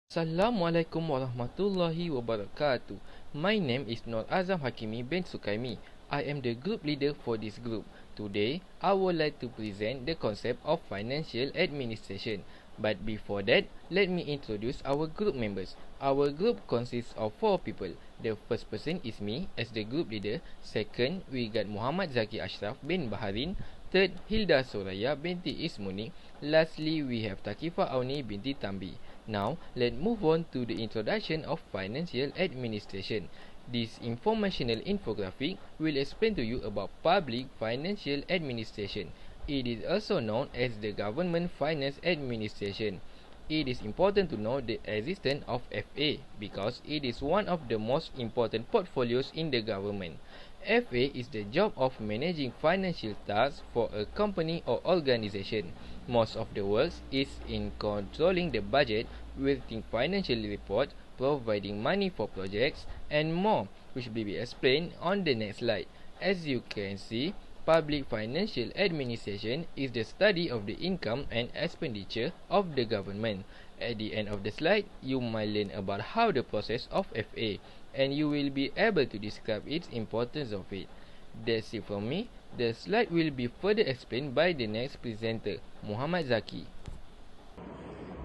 Assalamualaikum warahmatullahi wabarakatuh. My name is Nur Azam Hakimi bin Sukaimi. I am the group leader for this group. Today, I would like to present the concept of financial administration. But before that, let me introduce our group members. Our group consists of 4 people. The first person is me as the group leader. Second, we got Muhammad Zaki Ashraf bin Baharin. Third, Hilda Soraya binti Ismuni. Lastly, we have Takifa Auni binti Tambi. Now, let's move on to the introduction of financial administration. This informational infographic will explain to you about public financial administration. It is also known as the government finance administration. It is important to know the existence of FA because it is one of the most important portfolios in the government. FA is the job of managing financial tasks for a company or organization. Most of the work is in controlling the budget, writing financial reports, providing money for projects, and more, which will be explained on the next slide. As you can see, public financial administration is the study of the income and expenditure of the government. At the end of the slide, you might learn about how the process of FA, and you will be able to describe its importance of it. That's it from me. The slide will be further explained by the next presenter, Muhammad Zaki.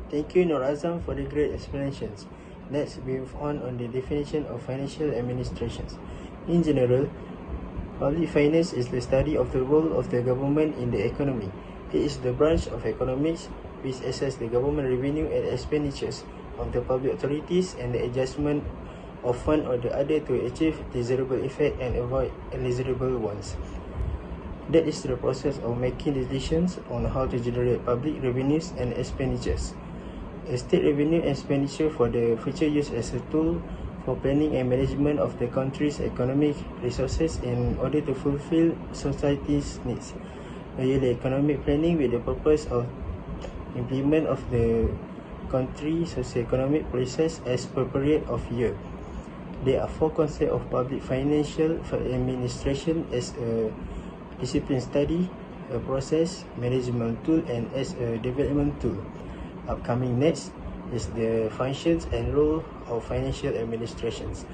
Thank you, Nur Azam, for the great explanations. Let's move on the definition of financial administrations. In general, public finance is the study of the role of the government in the economy. It is the branch of economics which assesses the government revenue and expenditures of the public authorities and the adjustment of one or the other to achieve desirable effect and avoid undesirable ones. That is the process of making decisions on how to generate public revenues and expenditures. A state revenue and expenditure for the future use as a tool for planning and management of the country's economic resources in order to fulfill society's needs. A yearly economic planning with the purpose of implement of the country's socio-economic policies as per period of year. There are 4 concepts of public financial administration as a discipline study, a process, management tool, and as a development tool. Upcoming next is the functions and role of financial administrations.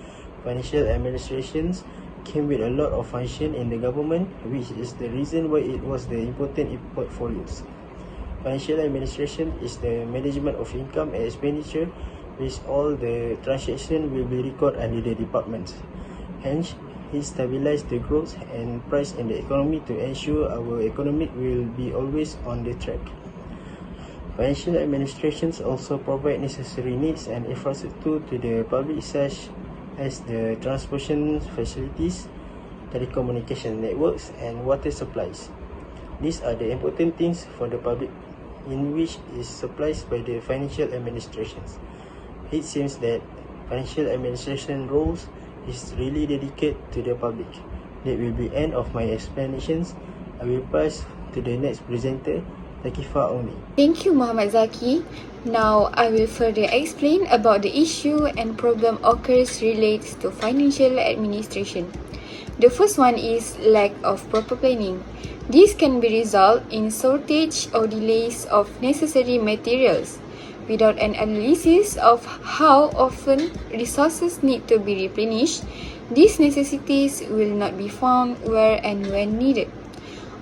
Financial administrations came with a lot of function in the government, which is the reason why it was the important in portfolios. Financial administration is the management of income and expenditure, which all the transaction will be recorded under the departments. Hence, it stabilize the growth and price in the economy to ensure our economic will be always on the track. Financial administrations also provide necessary needs and infrastructure to the public such as the transportation facilities, telecommunication networks, and water supplies. These are the important things for the public in which is supplied by the financial administrations. It seems that financial administration roles is really dedicated to the public. That will be end of my explanations. I will pass to the next presenter, Takifa Auni. Thank you, Muhammad Zaki. Now, I will further explain about the issue and problem occurs relates to financial administration. The first one is lack of proper planning. This can be result in shortage or delays of necessary materials. Without an analysis of how often resources need to be replenished, these necessities will not be found where and when needed.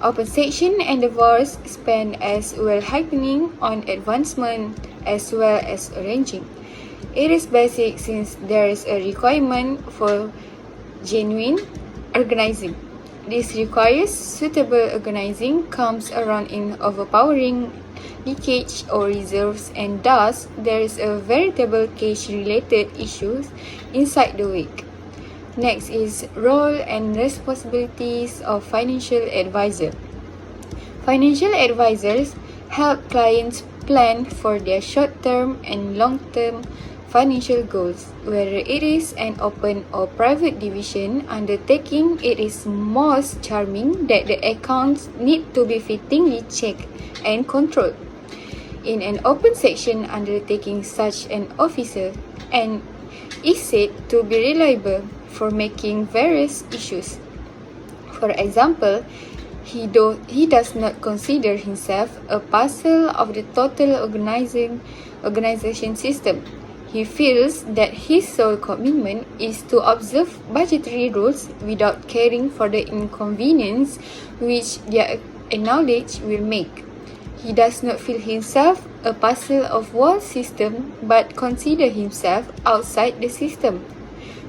Open section endeavors spend as well happening on advancement as well as arranging. It is basic since there is a requirement for genuine organizing. This requires suitable organizing comes around in overpowering leakage or reserves, and thus there is a veritable cash related issues inside the week. Next is role and responsibilities of financial advisor. Financial advisors help clients plan for their short-term and long-term financial goals. Whether it is an open or private division undertaking, it is most charming that the accounts need to be fittingly checked and controlled. In an open section undertaking, such an officer and is said to be reliable for making various issues. For example, he does not consider himself a parcel of the total organization system. He feels that his sole commitment is to observe budgetary rules without caring for the inconvenience which their knowledge will make. He does not feel himself a parcel of one system but consider himself outside the system,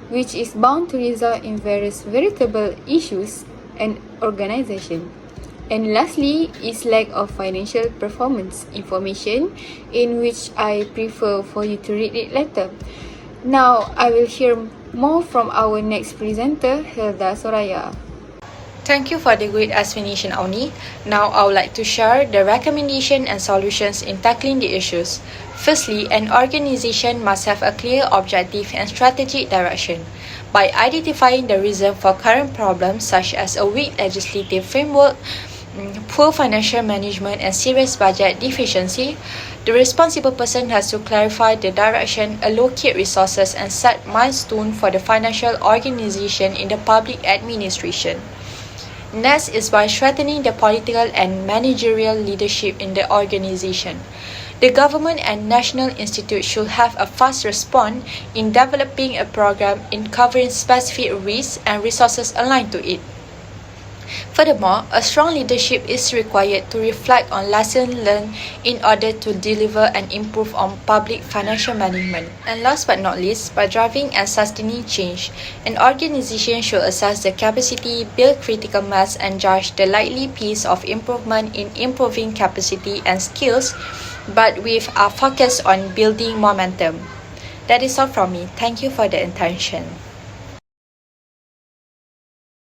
which is bound to result in various veritable issues and organization. And lastly is lack of financial performance information, in which I prefer for you to read it later. Now I will hear more from our next presenter, Hilda Soraya. Thank you for the great explanation, Auni. Now I would like to share the recommendation and solutions in tackling the issues. Firstly, an organization must have a clear objective and strategic direction. By identifying the reason for current problems such as a weak legislative framework, poor financial management and serious budget deficiency, the responsible person has to clarify the direction, allocate resources and set milestones for the financial organization in the public administration. Next is by strengthening the political and managerial leadership in the organization. The government and national institutes should have a fast response in developing a program in covering specific risks and resources aligned to it. Furthermore, a strong leadership is required to reflect on lessons learned in order to deliver and improve on public financial management. And last but not least, by driving and sustaining change, an organization should assess the capacity, build critical mass, and judge the likely pace of improvement in improving capacity and skills, but with a focus on building momentum. That is all from me. Thank you for the attention.